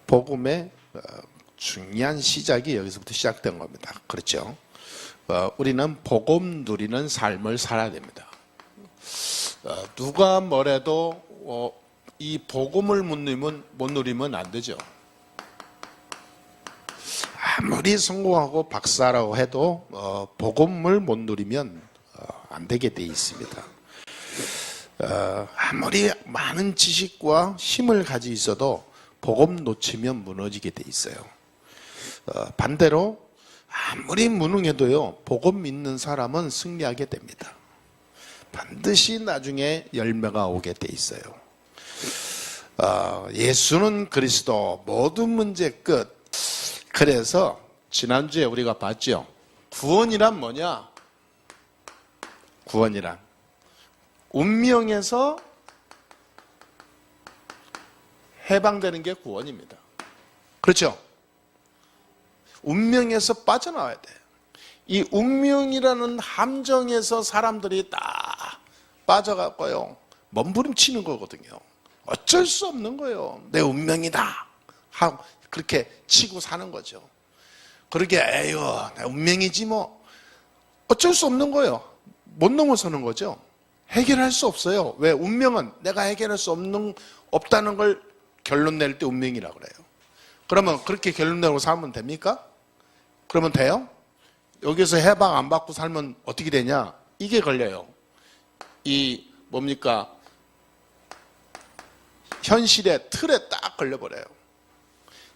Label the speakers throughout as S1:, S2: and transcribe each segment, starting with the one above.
S1: 복음의 중요한 시작이 여기서부터 시작된 겁니다. 그렇죠? 우리는 복음 누리는 삶을 살아야 됩니다. 누가 뭐래도 이 복음을 못 누리면 안 되죠. 아무리 성공하고 박사라고 해도 복음을 못 누리면 안 되게 돼 있습니다. 아무리 많은 지식과 힘을 가지고 있어도 복음 놓치면 무너지게 돼 있어요. 반대로 아무리 무능해도요, 복음 믿는 사람은 승리하게 됩니다. 반드시 나중에 열매가 오게 돼 있어요. 예수는 그리스도, 모든 문제 끝. 그래서 지난주에 우리가 봤죠. 구원이란 뭐냐? 구원이란 운명에서 해방되는 게 구원입니다. 그렇죠? 운명에서 빠져나와야 돼요. 이 운명이라는 함정에서 사람들이 다 빠져갖고요, 몸부림치는 거거든요. 어쩔 수 없는 거예요. 내 운명이다 하고 그렇게 치고 사는 거죠. 그러게 에휴, 내 운명이지 뭐. 어쩔 수 없는 거예요. 못 넘어서는 거죠. 해결할 수 없어요. 왜? 운명은 내가 해결할 수 없다는 걸 결론 낼 때 운명이라고 그래요. 그러면 그렇게 결론 내고 살면 됩니까? 그러면 돼요? 여기서 해방 안 받고 살면 어떻게 되냐? 이게 걸려요. 이 뭡니까? 현실의 틀에 딱 걸려버려요.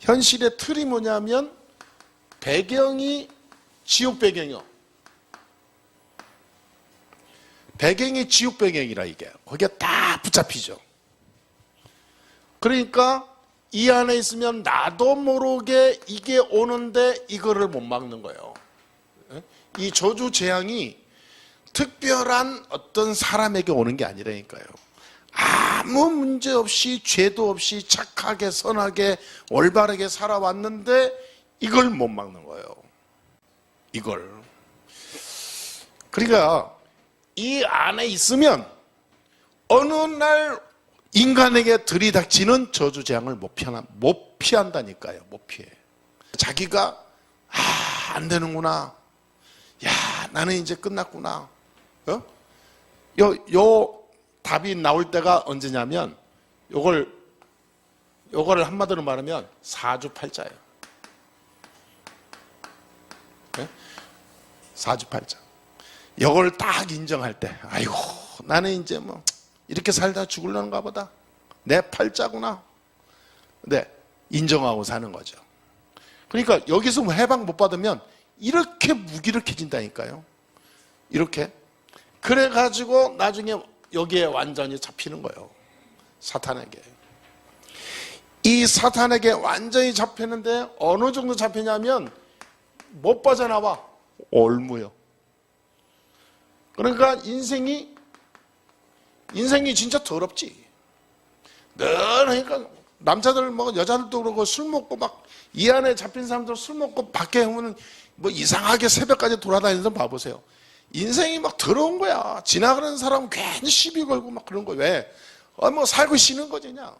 S1: 현실의 틀이 뭐냐면 배경이 지옥 배경이요. 배경이 지옥 배경이라 이게. 거기에 딱 붙잡히죠. 그러니까 이 안에 있으면 나도 모르게 이게 오는데 이거를 못 막는 거예요. 이 저주 재앙이 특별한 어떤 사람에게 오는 게 아니라니까요. 아무 문제 없이 죄도 없이 착하게 선하게 올바르게 살아왔는데 이걸 못 막는 거예요. 이걸. 그러니까 이 안에 있으면 어느 날 인간에게 들이닥치는 저주재앙을 못 피한다니까요. 못 피해. 자기가 안 되는구나. 야, 나는 이제 끝났구나. 요 답이 나올 때가 언제냐면 요걸 한마디로 말하면 사주팔자예요. 사주팔자. 요걸 딱 인정할 때, 아이고, 나는 이제 뭐 이렇게 살다 죽으려는가 보다. 내 팔자구나. 네, 인정하고 사는 거죠. 그러니까 여기서 뭐 해방 못 받으면 이렇게 무기력해진다니까요. 이렇게. 그래가지고 나중에 여기에 완전히 잡히는 거예요. 사탄에게. 이 사탄에게 완전히 잡히는데 어느 정도 잡히냐면 못 빠져나와. 올무요. 그러니까 인생이 진짜 더럽지. 늘 그러니까 남자들 뭐 여자들도 그러고 술 먹고 막 이 안에 잡힌 사람들 술 먹고 밖에 오면 뭐 이상하게 새벽까지 돌아다니는 사람 봐보세요. 인생이 막 더러운 거야. 지나가는 사람 괜히 시비 걸고 막 그런 거. 왜? 뭐 살고 쉬는 거지 그냥.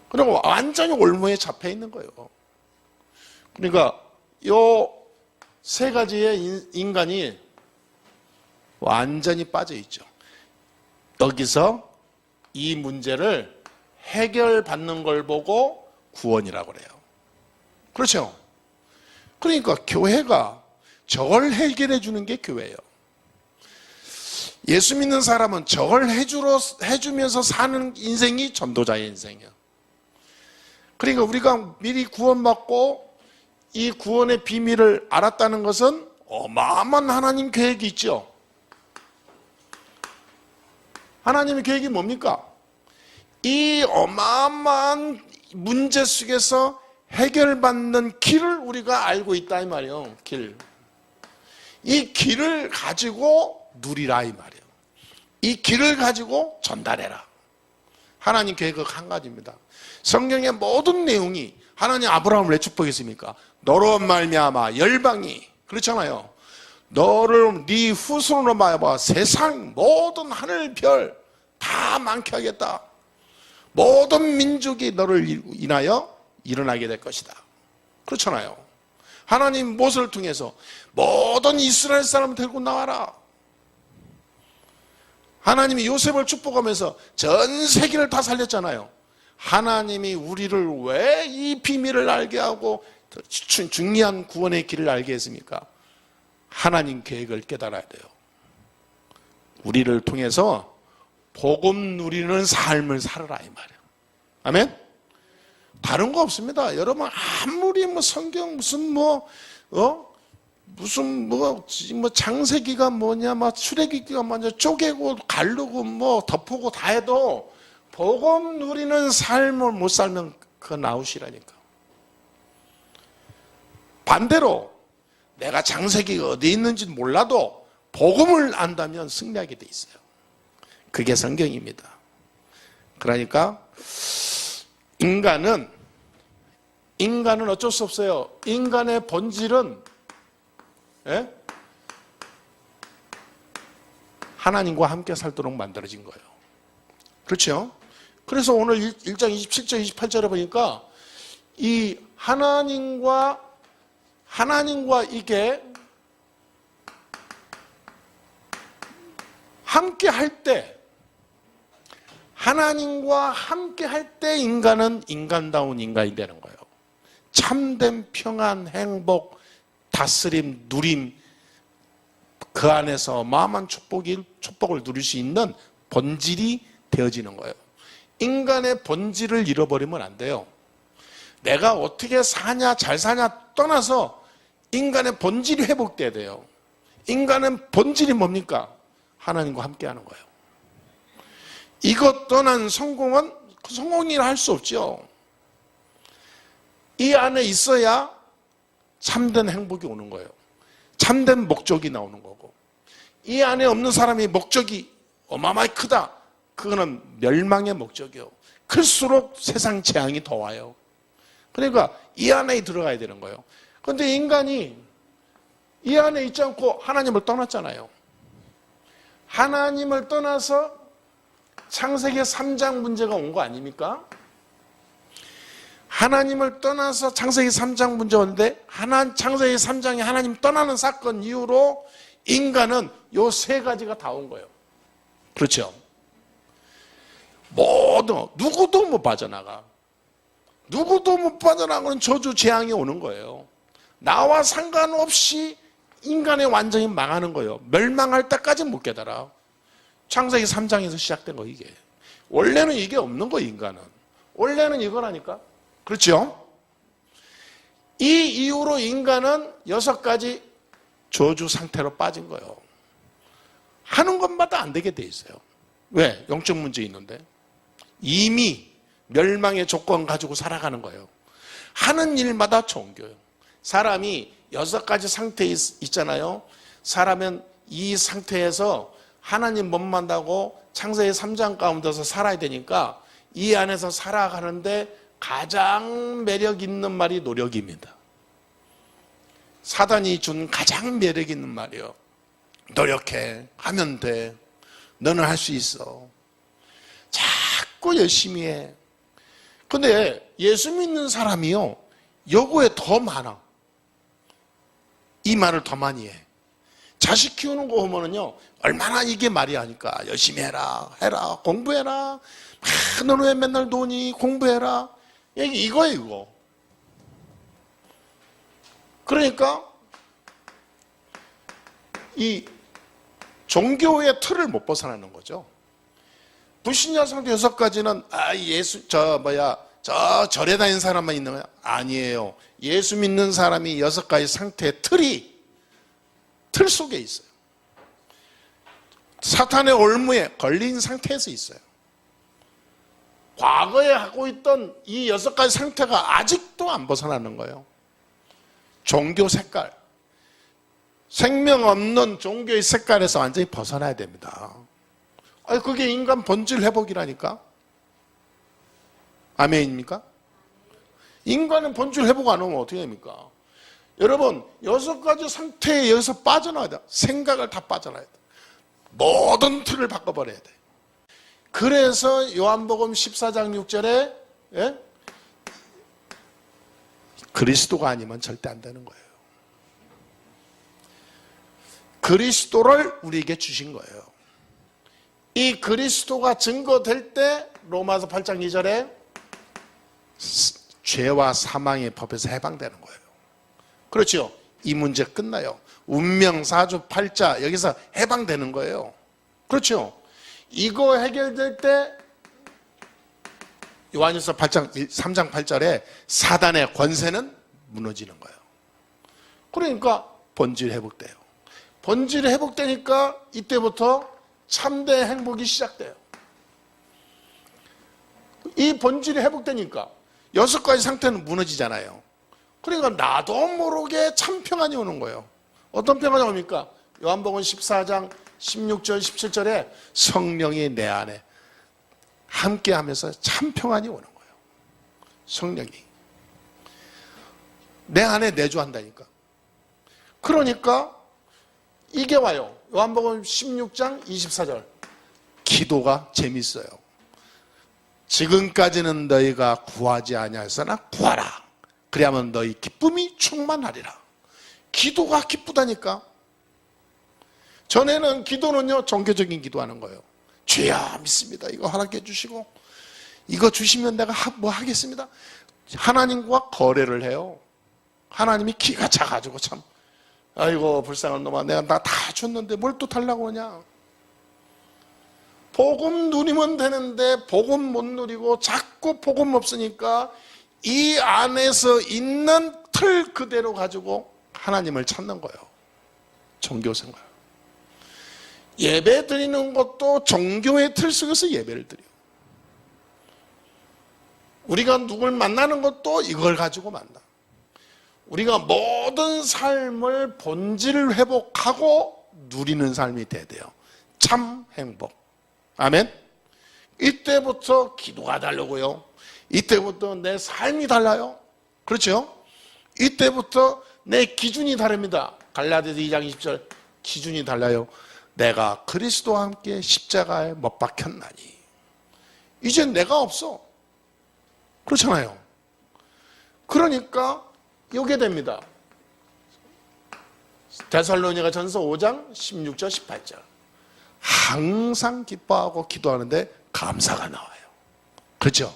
S1: 그리고 완전히 올무에 잡혀 있는 거예요. 그러니까 요 세 가지의 인간이 완전히 빠져 있죠. 여기서 이 문제를 해결받는 걸 보고 구원이라고 그래요. 그렇죠? 그러니까 교회가 저걸 해결해 주는 게 교회예요. 예수 믿는 사람은 저걸 해주면서 사는 인생이 전도자의 인생이에요. 그러니까 우리가 미리 구원받고 이 구원의 비밀을 알았다는 것은 어마어마한 하나님 계획이 있죠. 하나님의 계획이 뭡니까? 이 어마어마한 문제 속에서 해결받는 길을 우리가 알고 있다 이 말이에요. 길. 이 길을 가지고 누리라 이 말이에요. 이 길을 가지고 전달해라. 하나님 계획은 한 가지입니다. 성경의 모든 내용이 하나님 아브라함을 왜 축복했습니까? 너로 말미암아 열방이, 그렇잖아요. 너를 네 후손으로 말미암아 세상 모든 하늘 별 다 많게 하겠다. 모든 민족이 너를 인하여 일어나게 될 것이다. 그렇잖아요. 하나님 모세를 통해서 모든 이스라엘 사람을 데리고 나와라. 하나님이 요셉을 축복하면서 전 세계를 다 살렸잖아요. 하나님이 우리를 왜 이 비밀을 알게 하고 중요한 구원의 길을 알게 했습니까? 하나님 계획을 깨달아야 돼요. 우리를 통해서 복음 누리는 삶을 살아라 이 말이에요. 아멘? 다른 거 없습니다. 여러분 아무리 성경 무슨 장세기가 뭐냐, 출애굽기가 뭐냐, 쪼개고 가르고 덮고 다 해도 복음 누리는 삶을 못 살면 그거 나오시라니까. 반대로 내가 장세기가 어디 있는지 몰라도 복음을 안다면 승리하게 돼 있어요. 그게 성경입니다. 그러니까 인간은 어쩔 수 없어요. 인간의 본질은 하나님과 함께 살도록 만들어진 거예요. 그렇죠? 그래서 오늘 1장 27절 28절에 보니까 이 하나님과 이게 함께 할 때, 하나님과 함께 할 때 인간은 인간다운 인간이 되는 거예요. 참된 평안, 행복, 다스림, 누림, 그 안에서 어마어마한 축복을 누릴 수 있는 본질이 되어지는 거예요. 인간의 본질을 잃어버리면 안 돼요. 내가 어떻게 사냐, 잘 사냐 떠나서 인간의 본질이 회복돼야 돼요. 인간의 본질이 뭡니까? 하나님과 함께 하는 거예요. 이것 떠난 성공이라 할 수 없죠. 이 안에 있어야 참된 행복이 오는 거예요. 참된 목적이 나오는 거고. 이 안에 없는 사람이 목적이 어마어마하게 크다. 그거는 멸망의 목적이요. 클수록 세상 재앙이 더 와요. 그러니까 이 안에 들어가야 되는 거예요. 그런데 인간이 이 안에 있지 않고 하나님을 떠났잖아요. 하나님을 떠나서 창세기 3장 문제가 온 거 아닙니까? 하나님을 떠나서 창세기 3장 문제가 오는데 창세기 3장에 하나님 떠나는 사건 이후로 인간은 요 세 가지가 다 온 거예요. 그렇죠? 누구도 못 빠져나가. 누구도 못 빠져나가는 저주 재앙이 오는 거예요. 나와 상관없이 인간의 완전히 망하는 거예요. 멸망할 때까지 못 깨달아. 창세기 3장에서 시작된 거 이게. 원래는 이게 없는 거예요, 인간은. 원래는 이거라니까. 그렇죠? 이 이후로 인간은 6가지 저주 상태로 빠진 거예요. 하는 것마다 안 되게 돼 있어요. 왜? 영적 문제 있는데. 이미 멸망의 조건 가지고 살아가는 거예요. 하는 일마다 종교예요. 사람이 6가지 상태에 있잖아요. 사람은 이 상태에서 하나님 못 만나고 창세기 3장 가운데서 살아야 되니까 이 안에서 살아가는데 가장 매력 있는 말이 노력입니다. 사단이 준 가장 매력 있는 말이요. 노력해. 하면 돼. 너는 할 수 있어. 자꾸 열심히 해. 근데 예수 믿는 사람이요. 요거에 더 많아. 이 말을 더 많이 해. 자식 키우는 거 보면은요. 얼마나 이게 말이 하니까 열심히 해라. 공부해라. 너는 왜 맨날 노니? 공부해라. 이거예요, 이거. 그러니까 이 종교의 틀을 못 벗어나는 거죠. 불신자 상태 6가지는 저 절에 다니는 사람만 있는 거야? 아니에요. 예수 믿는 사람이 6가지 상태의 틀 속에 있어요. 사탄의 올무에 걸린 상태에서 있어요. 과거에 하고 있던 이 6가지 상태가 아직도 안 벗어나는 거예요. 종교 색깔. 생명 없는 종교의 색깔에서 완전히 벗어나야 됩니다. 그게 인간 본질 회복이라니까. 아멘입니까? 인간은 본질 회복 안 하면 어떻게 됩니까? 여러분 6가지 상태에 여기서 빠져나와야 돼. 생각을 다 빠져나와야 돼. 모든 틀을 바꿔버려야 돼. 그래서 요한복음 14장 6절에 예? 그리스도가 아니면 절대 안 되는 거예요. 그리스도를 우리에게 주신 거예요. 이 그리스도가 증거될 때 로마서 8장 2절에 죄와 사망의 법에서 해방되는 거예요. 그렇죠? 이 문제 끝나요. 운명, 사주, 팔자 여기서 해방되는 거예요. 그렇죠? 이거 해결될 때 요한일서 3장 8절에 사단의 권세는 무너지는 거예요. 그러니까 본질이 회복돼요. 본질이 회복되니까 이때부터 참된 행복이 시작돼요. 이 본질이 회복되니까 6가지 상태는 무너지잖아요. 그러니까 나도 모르게 참 평안이 오는 거예요. 어떤 평안이 옵니까? 요한복음 14장 16절 17절에 성령이 내 안에 함께하면서 참 평안이 오는 거예요. 성령이 내 안에 내주한다니까. 그러니까 이게 와요. 요한복음 16장 24절 기도가 재밌어요. 지금까지는 너희가 구하지 아니하였으나 구하라. 그래야만 너희 기쁨이 충만하리라. 기도가 기쁘다니까. 전에는 기도는요 종교적인 기도하는 거예요. 주야 믿습니다. 이거 허락해 주시고 이거 주시면 내가 뭐 하겠습니다. 하나님과 거래를 해요. 하나님이 기가 차가지고 참 아이고 불쌍한 놈아 내가 나 다 줬는데 뭘 또 달라고 하냐. 복음 누리면 되는데 복음 못 누리고 자꾸 복음 없으니까 이 안에서 있는 틀 그대로 가지고 하나님을 찾는 거예요. 종교생활. 예배 드리는 것도 종교의 틀 속에서 예배를 드려요. 우리가 누굴 만나는 것도 이걸 가지고 만나. 우리가 모든 삶을 본질을 회복하고 누리는 삶이 돼야 돼요. 참 행복. 아멘. 이때부터 기도가 다르고요. 이때부터 내 삶이 달라요. 그렇죠? 이때부터 내 기준이 다릅니다. 갈라디아서 2장 20절 기준이 달라요. 내가 그리스도와 함께 십자가에 못 박혔나니 이젠 내가 없어. 그렇잖아요. 그러니까 이게 됩니다. 데살로니가 전서 5장 16절 18절 항상 기뻐하고 기도하는데 감사가 나와요. 그렇죠?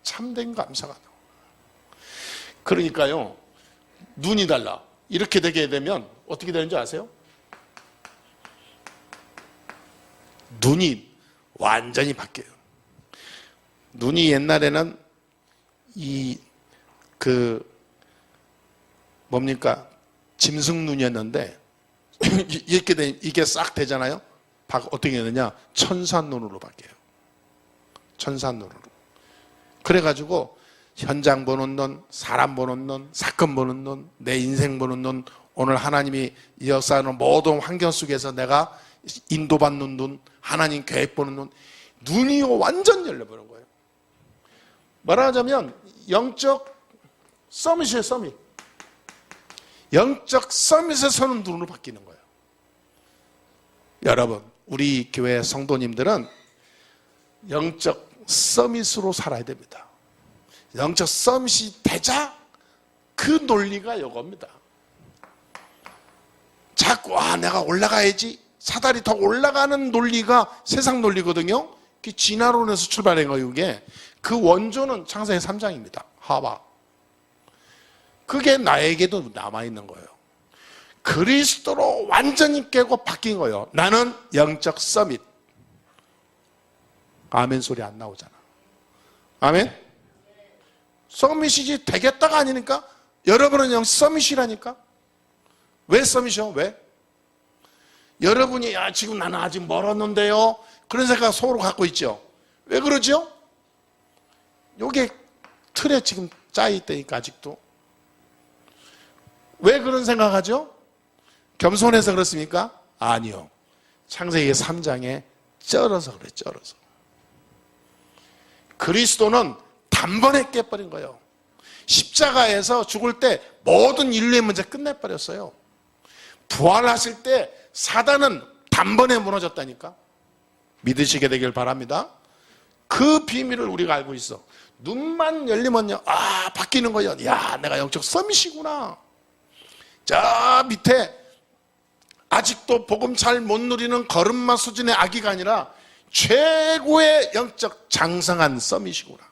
S1: 참된 감사가 나와요. 그러니까요 눈이 달라. 이렇게 되게 되면 어떻게 되는지 아세요? 눈이 완전히 바뀌어요. 눈이 옛날에는 뭡니까? 짐승 눈이었는데 이게 싹 되잖아요. 어떻게 되느냐? 천사 눈으로 바뀌어요. 천사 눈으로. 그래가지고 현장 보는 눈, 사람 보는 눈, 사건 보는 눈, 내 인생 보는 눈, 오늘 하나님이 역사하는 모든 환경 속에서 내가 인도받는 눈, 하나님 계획 보는 눈, 눈이 완전 열려버린 거예요. 말하자면 영적 서밋이에요. 서밋. 영적 서밋에 서는 눈으로 바뀌는 거예요. 여러분 우리 교회 성도님들은 영적 서밋으로 살아야 됩니다. 영적 서밋이 되자 그 논리가 이겁니다. 자꾸 내가 올라가야지. 사다리 더 올라가는 논리가 세상 논리거든요. 그 진화론에서 출발한 거예요. 이게 그 원조는 창세기 3장입니다. 하와. 그게 나에게도 남아있는 거예요. 그리스도로 완전히 깨고 바뀐 거예요. 나는 영적 서밋. 아멘 소리 안 나오잖아. 아멘? 서밋이지 되겠다가 아니니까. 여러분은 영 서밋이라니까. 왜 서밋이요? 왜? 여러분이 지금 나는 아직 멀었는데요. 그런 생각 속으로 갖고 있죠. 왜 그러죠? 요게 틀에 지금 짜여있다니까 아직도. 왜 그런 생각하죠? 겸손해서 그렇습니까? 아니요. 창세기 3장에 쩔어서 그래. 쩔어서. 그리스도는 단번에 깨버린 거예요. 십자가에서 죽을 때 모든 인류의 문제 끝내버렸어요. 부활하실 때 사단은 단번에 무너졌다니까. 믿으시게 되길 바랍니다. 그 비밀을 우리가 알고 있어. 눈만 열리면요, 아, 바뀌는 거예요. 야, 내가 영적 서밋이구나. 저 밑에 아직도 복음 잘 못 누리는 걸음마 수준의 아기가 아니라 최고의 영적 장성한 서밋이구나.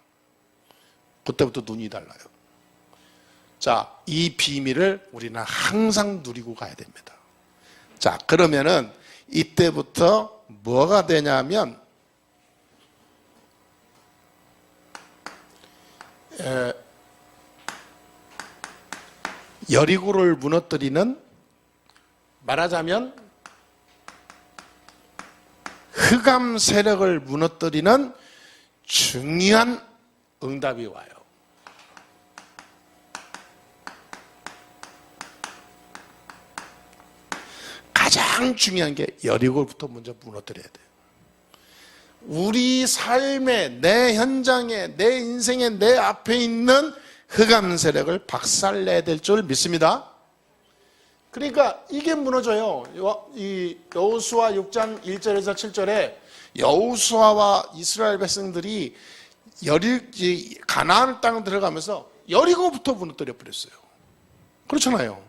S1: 그때부터 눈이 달라요. 자, 이 비밀을 우리는 항상 누리고 가야 됩니다. 자, 그러면은 이때부터 뭐가 되냐면 여리고를 무너뜨리는, 말하자면 흑암 세력을 무너뜨리는 중요한 응답이 와요. 가장 중요한 게 여리고부터 먼저 무너뜨려야 돼요. 우리 삶의, 내 현장에, 내 인생에, 내 앞에 있는 흑암 세력을 박살내야 될 줄 믿습니다. 그러니까 이게 무너져요. 이 여호수아 6장 1절에서 7절에 여호수아와 이스라엘 백성들이 가나안 땅 들어가면서 여리고부터 무너뜨려 버렸어요. 그렇잖아요.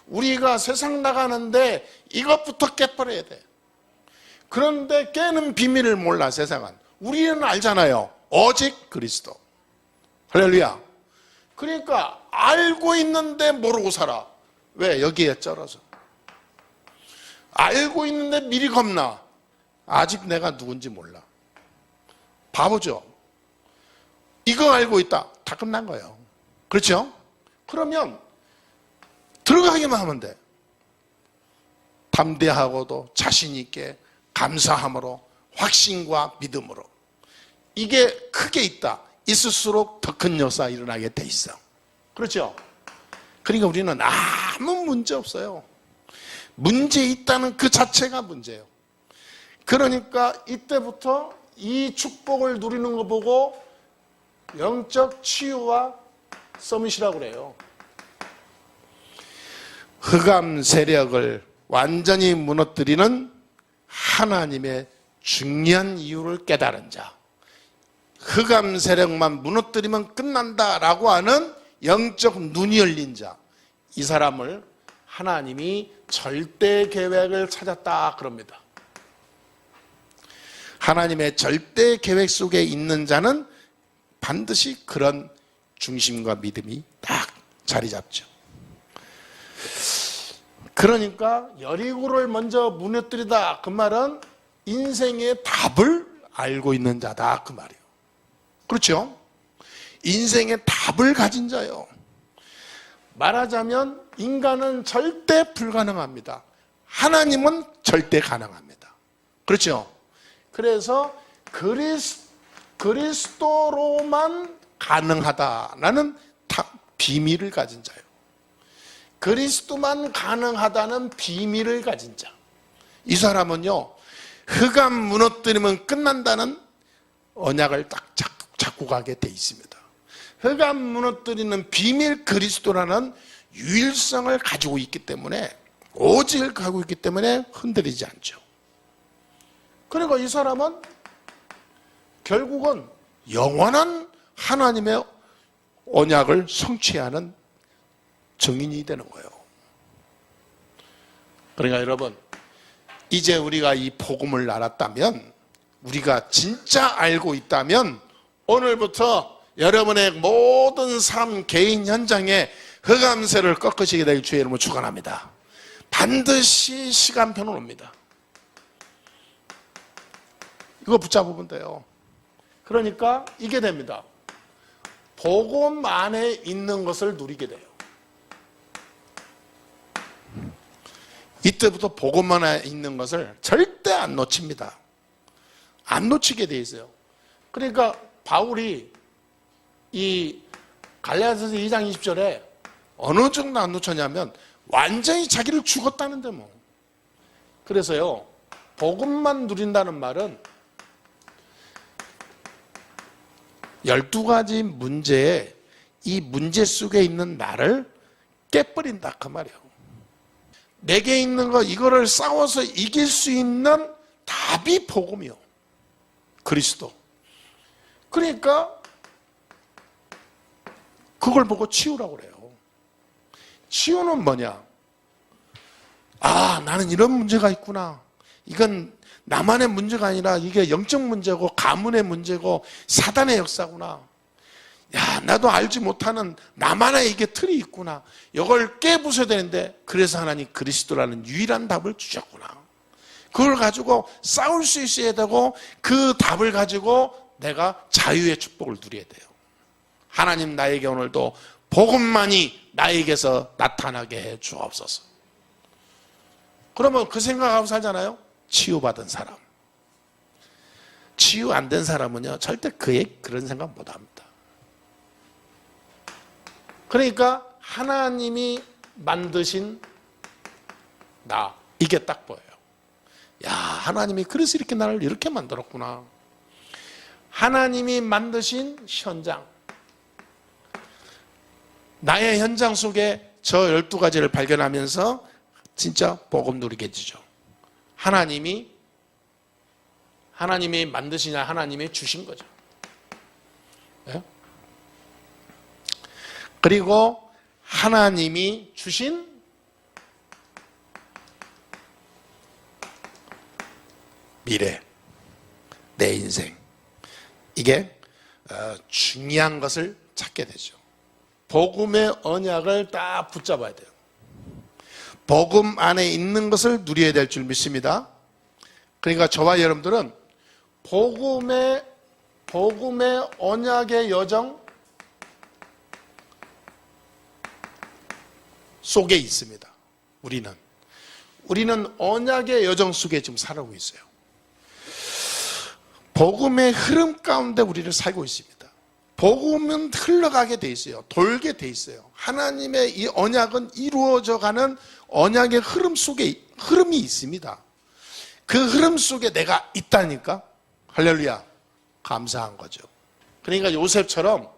S1: 우리가 세상 나가는데 이것부터 깨버려야 돼. 그런데 깨는 비밀을 몰라, 세상은. 우리는 알잖아요. 오직 그리스도. 할렐루야. 그러니까 알고 있는데 모르고 살아. 왜? 여기에 쩔어서. 알고 있는데 미리 겁나. 아직 내가 누군지 몰라. 바보죠. 이거 알고 있다. 다 끝난 거예요. 그렇죠? 그러면 들어가기만 하면 돼. 담대하고도 자신 있게, 감사함으로, 확신과 믿음으로. 이게 크게 있다. 있을수록 더 큰 역사가 일어나게 돼 있어. 그렇죠? 그러니까 우리는 아무 문제 없어요. 문제 있다는 그 자체가 문제예요. 그러니까 이때부터 이 축복을 누리는 거 보고 영적 치유와 서밋이라고 그래요. 흑암 세력을 완전히 무너뜨리는 하나님의 중요한 이유를 깨달은 자, 흑암 세력만 무너뜨리면 끝난다라고 하는 영적 눈이 열린 자, 이 사람을 하나님이 절대 계획을 찾았다 그럽니다. 하나님의 절대 계획 속에 있는 자는 반드시 그런 중심과 믿음이 딱 자리 잡죠. 그러니까 여리고를 먼저 무너뜨리다, 그 말은 인생의 답을 알고 있는 자다 그 말이에요. 그렇죠? 인생의 답을 가진 자요. 말하자면 인간은 절대 불가능합니다. 하나님은 절대 가능합니다. 그렇죠? 그래서 그리스도로만 가능하다라는 비밀을 가진 자요. 그리스도만 가능하다는 비밀을 가진 자. 이 사람은요, 흑암 무너뜨리면 끝난다는 언약을 딱 잡고 가게 돼 있습니다. 흑암 무너뜨리는 비밀 그리스도라는 유일성을 가지고 있기 때문에, 오직을 가지고 있기 때문에 흔들리지 않죠. 그러니까 이 사람은 결국은 영원한 하나님의 언약을 성취하는 증인이 되는 거예요. 그러니까 여러분, 이제 우리가 이 복음을 알았다면, 우리가 진짜 알고 있다면 오늘부터 여러분의 모든 삶, 개인 현장에 흑암세를 꺾으시게 될 주의 이름으로 축원합니다. 반드시 시간표는 옵니다. 이거 붙잡으면 돼요. 그러니까 이게 됩니다. 복음 안에 있는 것을 누리게 돼요. 이때부터 복음 안에 있는 것을 절대 안 놓칩니다. 안 놓치게 돼 있어요. 그러니까 바울이 이 갈라디아서 2장 20절에 어느 정도 안 놓쳤냐면 완전히 자기를 죽었다는데 뭐. 그래서요, 복음만 누린다는 말은 12가지 문제에 이 문제 속에 있는 나를 깨버린다 그 말이에요. 내게 있는 거, 이거를 싸워서 이길 수 있는 답이 복음이요. 그리스도. 그러니까 그걸 보고 치우라고 그래요. 치유는 뭐냐? 아, 나는 이런 문제가 있구나. 이건 나만의 문제가 아니라 이게 영적 문제고 가문의 문제고 사단의 역사구나. 야, 나도 알지 못하는 나만의 이게 틀이 있구나. 이걸 깨부숴야 되는데, 그래서 하나님 그리스도라는 유일한 답을 주셨구나. 그걸 가지고 싸울 수 있어야 되고, 그 답을 가지고 내가 자유의 축복을 누려야 돼요. 하나님, 나에게 오늘도 복음만이 나에게서 나타나게 해 주옵소서. 그러면 그 생각하고 살잖아요. 치유받은 사람. 치유 안 된 사람은요, 절대 그런 생각 못 합니다. 그러니까 하나님이 만드신 나, 이게 딱 보여요. 야, 하나님이 그래서 이렇게 나를 이렇게 만들었구나. 하나님이 만드신 현장, 나의 현장 속에 저 12가지를 발견하면서 진짜 복음 누리게 되죠. 하나님이 만드시냐, 하나님이 주신 거죠. 네? 그리고 하나님이 주신 미래, 내 인생, 이게 중요한 것을 찾게 되죠. 복음의 언약을 딱 붙잡아야 돼요. 복음 안에 있는 것을 누려야 될 줄 믿습니다. 그러니까 저와 여러분들은 복음의 언약의 여정 속에 있습니다. 우리는 언약의 여정 속에 지금 살아오고 있어요. 복음의 흐름 가운데 우리를 살고 있습니다. 복음은 흘러가게 돼 있어요. 돌게 돼 있어요. 하나님의 이 언약은 이루어져가는 언약의 흐름 속에 흐름이 있습니다. 그 흐름 속에 내가 있다니까. 할렐루야. 감사한 거죠. 그러니까 요셉처럼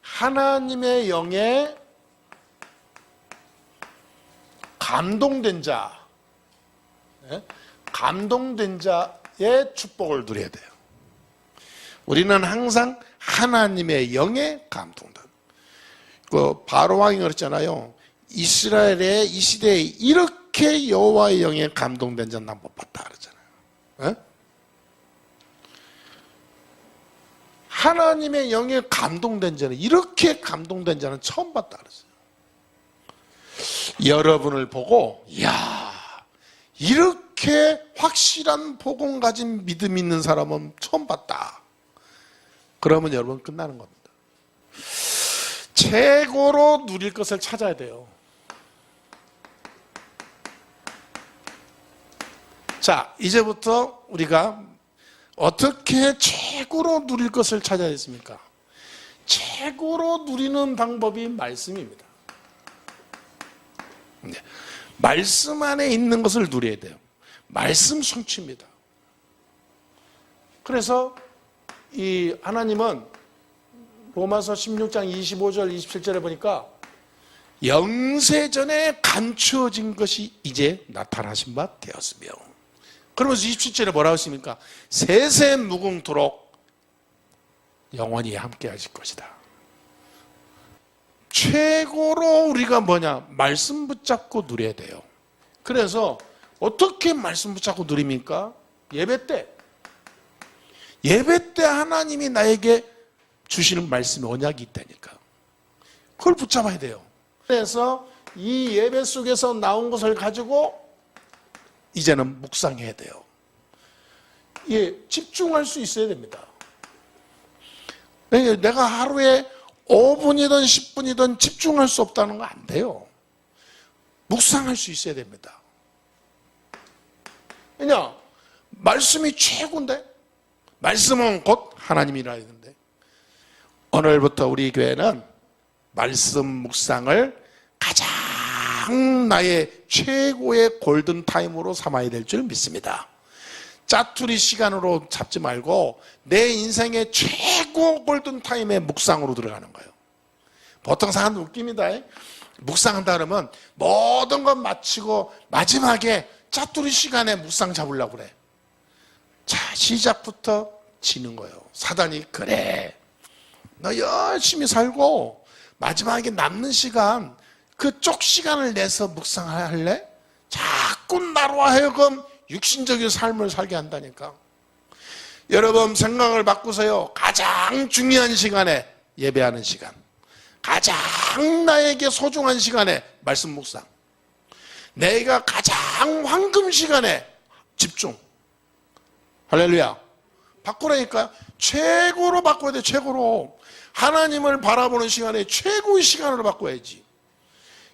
S1: 하나님의 영에 감동된 자의 축복을 누려야 돼요. 우리는 항상 하나님의 영에 감동된. 그 바로 왕이 그랬잖아요. 이스라엘의 이 시대에 이렇게 여호와의 영에 감동된 자는 난 못 봤다 그러잖아요. 에? 하나님의 영에 감동된 자는, 이렇게 감동된 자는 처음 봤다 그랬어요. 여러분을 보고, 이야, 이렇게 확실한 복음 가진 믿음 있는 사람은 처음 봤다. 그러면 여러분 끝나는 겁니다. 최고로 누릴 것을 찾아야 돼요. 자, 이제부터 우리가 어떻게 최고로 누릴 것을 찾아야 했습니까? 최고로 누리는 방법이 말씀입니다. 말씀 안에 있는 것을 누려야 돼요. 말씀 성취입니다. 그래서 이 하나님은 로마서 16장 25절 27절에 보니까 영세전에 감추어진 것이 이제 나타나신 바 되었으며, 그러면서 27절에 뭐라고 했습니까? 세세 무궁토록 영원히 함께 하실 것이다. 최고로 우리가 뭐냐? 말씀 붙잡고 누려야 돼요. 그래서 어떻게 말씀 붙잡고 누립니까? 예배 때 하나님이 나에게 주시는 말씀의 언약이 있다니까. 그걸 붙잡아야 돼요. 그래서 이 예배 속에서 나온 것을 가지고 이제는 묵상해야 돼요. 예, 집중할 수 있어야 됩니다. 내가 하루에 5분이든 10분이든 집중할 수 없다는 거 안 돼요. 묵상할 수 있어야 됩니다. 왜냐? 말씀이 최고인데, 말씀은 곧 하나님이라 했는데, 오늘부터 우리 교회는 말씀 묵상을 가장 나의 최고의 골든타임으로 삼아야 될 줄 믿습니다. 짜투리 시간으로 잡지 말고 내 인생의 최고 골든타임의 묵상으로 들어가는 거예요. 보통 사람들 웃깁니다. 묵상한다 그러면 모든 것 마치고 마지막에 짜투리 시간에 묵상 잡으려고 그래. 자, 시작부터 지는 거예요. 사단이 그래, 너 열심히 살고 마지막에 남는 시간 그쪽 시간을 내서 묵상할래? 자꾸 나로 하여금 육신적인 삶을 살게 한다니까. 여러분 생각을 바꾸세요. 가장 중요한 시간에 예배하는 시간, 가장 나에게 소중한 시간에 말씀 묵상, 내가 가장 황금 시간에 집중. 할렐루야. 바꾸라니까요. 최고로 바꿔야 돼. 최고로. 하나님을 바라보는 시간에 최고의 시간으로 바꿔야지.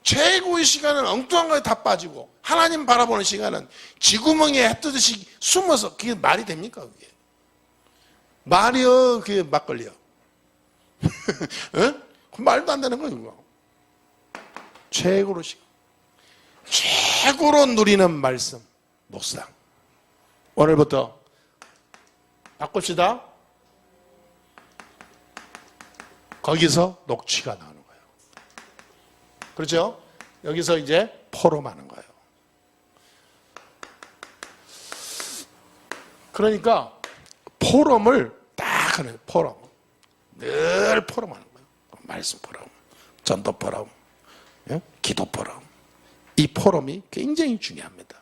S1: 최고의 시간은 엉뚱한 거에 다 빠지고, 하나님 바라보는 시간은 쥐구멍에 해 뜨듯이 숨어서, 그게 말이 됩니까 그게? 말이요, 그게 막걸리요. 어? 말도 안 되는 거예요 그거. 최고로 시간, 최고로 누리는 말씀 묵상. 오늘부터 바꿉시다. 거기서 녹취가 나오는 거예요. 그렇죠? 여기서 이제 포럼하는 거예요. 그러니까 포럼을 딱 하는, 포럼. 늘 포럼하는 거예요. 말씀 포럼, 전도 포럼, 기도 포럼. 이 포럼이 굉장히 중요합니다.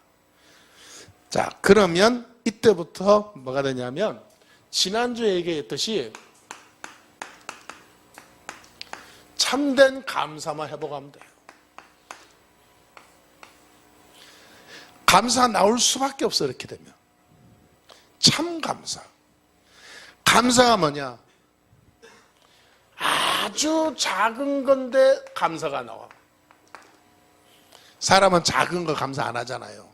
S1: 자, 그러면 이때부터 뭐가 되냐면, 지난주에 얘기했듯이 참된 감사만 해보가면 돼요. 감사 나올 수밖에 없어. 이렇게 되면 참 감사. 감사가 뭐냐? 아주 작은 건데 감사가 나와. 사람은 작은 거 감사 안 하잖아요.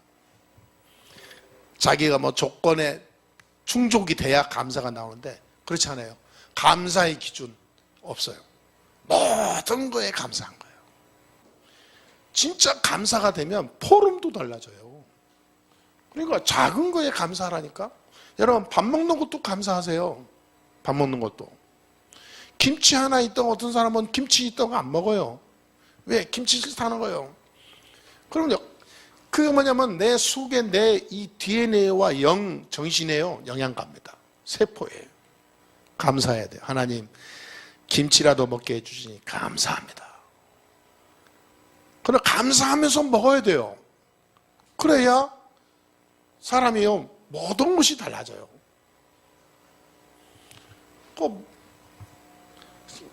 S1: 자기가 뭐 조건에 충족이 돼야 감사가 나오는데, 그렇지 않아요. 감사의 기준 없어요. 모든 거에 감사한 거예요. 진짜 감사가 되면 포럼도 달라져요. 그러니까 작은 거에 감사하라니까. 여러분 밥 먹는 것도 감사하세요. 밥 먹는 것도. 김치 하나 있다고 어떤 사람은 김치 있다고 안 먹어요. 왜? 김치 싫다는 거예요. 그럼요. 그게 뭐냐면 내 속에 내 이 DNA와 정신에요. 영양가입니다. 세포예요. 감사해야 돼요. 하나님 김치라도 먹게 해주시니 감사합니다. 그래 감사하면서 먹어야 돼요. 그래야 사람이요 모든 것이 달라져요. 꼭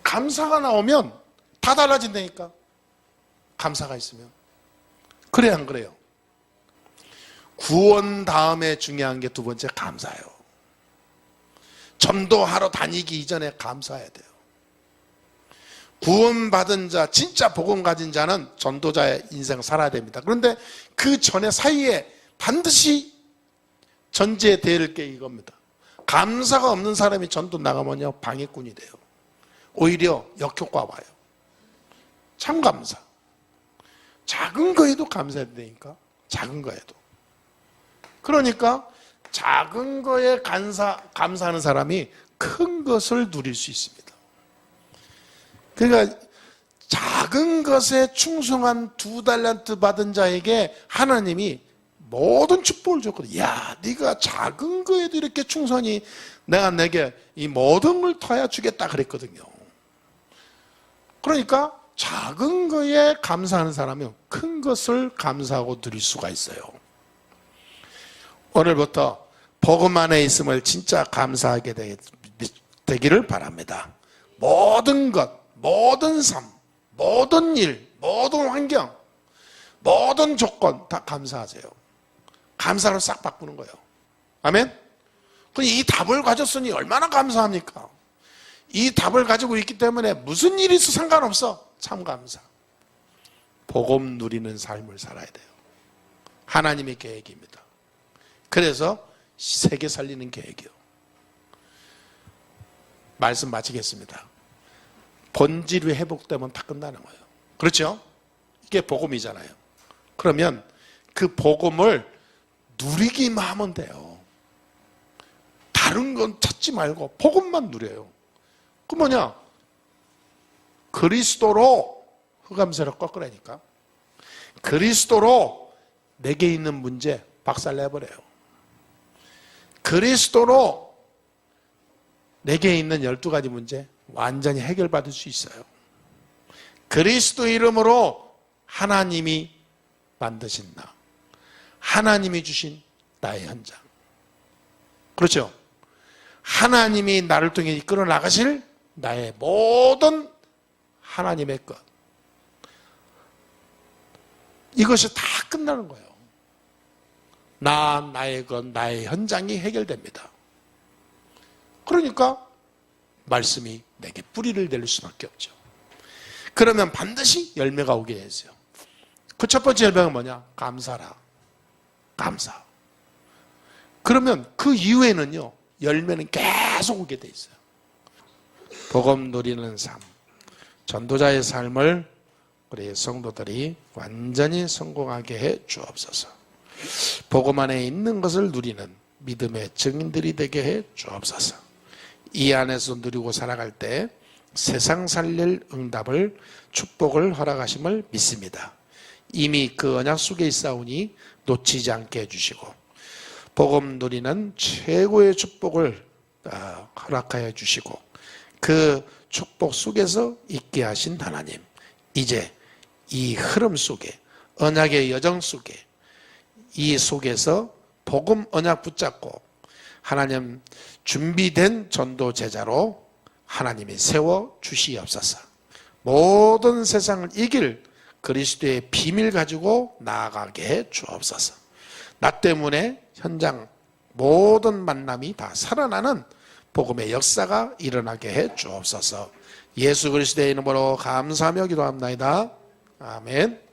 S1: 감사가 나오면 다 달라진다니까. 감사가 있으면. 그래 안 그래요? 구원 다음에 중요한 게 두 번째 감사예요. 전도하러 다니기 이전에 감사해야 돼요. 구원받은 자, 진짜 복음 가진 자는 전도자의 인생 살아야 됩니다. 그런데 그 전에 사이에 반드시 전제될 게 이겁니다. 감사가 없는 사람이 전도 나가면요 방해꾼이 돼요. 오히려 역효과 와요. 참 감사. 작은 거에도 감사해야 되니까. 작은 거에도. 그러니까 작은 거에 감사하는 사람이 큰 것을 누릴 수 있습니다. 그러니까 작은 것에 충성한 2달란트 받은 자에게 하나님이 모든 축복을 줬거든요. 야, 네가 작은 거에도 이렇게 충성이, 내가 내게 이 모든 걸 더해 주겠다 그랬거든요. 그러니까 작은 거에 감사하는 사람은 큰 것을 감사하고 누릴 수가 있어요. 오늘부터 복음 안에 있음을 진짜 감사하게 되기를 바랍니다. 모든 것, 모든 삶, 모든 일, 모든 환경, 모든 조건 다 감사하세요. 감사로 싹 바꾸는 거예요. 아멘? 이 답을 가졌으니 얼마나 감사합니까? 이 답을 가지고 있기 때문에 무슨 일이 있어 상관없어. 참 감사. 복음 누리는 삶을 살아야 돼요. 하나님의 계획입니다. 그래서 세계 살리는 계획이요. 말씀 마치겠습니다. 본질이 회복되면 다 끝나는 거예요. 그렇죠? 이게 복음이잖아요. 그러면 그 복음을 누리기만 하면 돼요. 다른 건 찾지 말고 복음만 누려요. 그 뭐냐? 그리스도로 흑암세를 꺾으라니까. 그리스도로 내게 있는 문제 박살내버려요. 그리스도로 내게 있는 12가지 문제 완전히 해결받을 수 있어요. 그리스도 이름으로 하나님이 만드신 나, 하나님이 주신 나의 현장. 그렇죠? 하나님이 나를 통해 이끌어 나가실 나의 모든 하나님의 것. 이것이 다 끝나는 거예요. 나의 것, 나의 현장이 해결됩니다. 그러니까 말씀이 내게 뿌리를 내릴 수밖에 없죠. 그러면 반드시 열매가 오게 되어요. 그 첫 번째 열매가 뭐냐? 감사라. 감사. 그러면 그 이후에는요, 열매는 계속 오게 돼 있어요. 복음 누리는 삶, 전도자의 삶을 우리 성도들이 완전히 성공하게 해 주옵소서. 복음 안에 있는 것을 누리는 믿음의 증인들이 되게 해 주옵소서. 이 안에서 누리고 살아갈 때 세상 살릴 응답을, 축복을 허락하심을 믿습니다. 이미 그 언약 속에 있사오니 놓치지 않게 해주시고 복음 누리는 최고의 축복을 허락하여 주시고 그 축복 속에서 있게 하신 하나님, 이제 이 흐름 속에, 언약의 여정 속에, 이 속에서 복음 언약 붙잡고 하나님 준비된 전도 제자로 하나님이 세워 주시옵소서. 모든 세상을 이길 그리스도의 비밀 가지고 나아가게 해 주옵소서. 나 때문에 현장 모든 만남이 다 살아나는 복음의 역사가 일어나게 해 주옵소서. 예수 그리스도의 이름으로 감사하며 기도합나이다. 아멘.